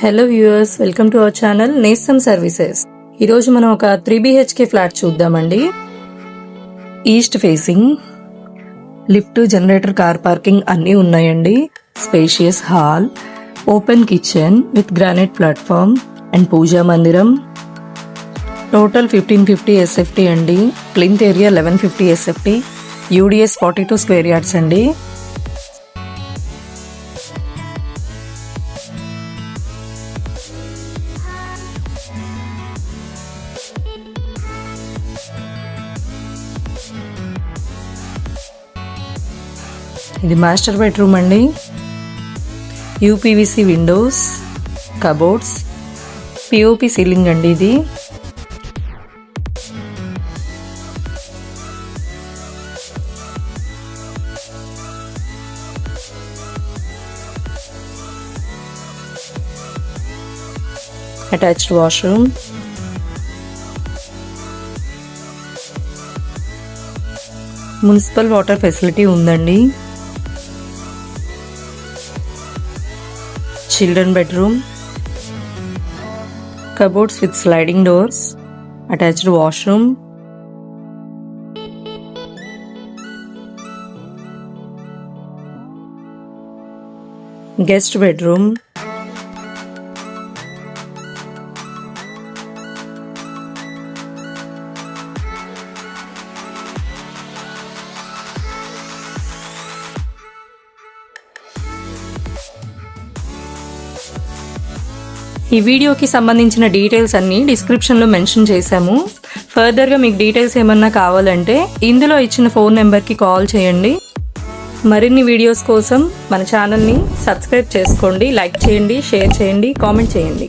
Hello viewers, welcome to our channel Nestham services. ఈరోజు మనం ఒక 3 BHK ఫ్లాట్ చూద్దామండి. East facing, lift, generator, car parking అన్నీ ఉన్నాయండి. Spacious hall, open kitchen with granite platform and puja మందిరం. Total 1550 SFT అండి. Plinth area 1150 SFT, UDS 42 square yards అండి. ఇది మాస్టర్ బెడ్రూమ్ అండి. UPVC windows, cupboards, POP ceiling అండి. ఇది attached washroom, municipal water facility ఉందండి. Children bedroom, cupboards with sliding doors, attached washroom, guest bedroom, ఈ వీడియోకి సంబంధించిన డీటెయిల్స్ అన్నీ డిస్క్రిప్షన్లో మెన్షన్ చేశాము. ఫర్దర్గా మీకు డీటెయిల్స్ ఏమన్నా కావాలంటే ఇందులో ఇచ్చిన ఫోన్ నెంబర్కి కాల్ చేయండి. మరిన్ని వీడియోస్ కోసం మన ఛానల్ని సబ్స్క్రైబ్ చేసుకోండి, లైక్ చేయండి, షేర్ చేయండి, కామెంట్ చేయండి.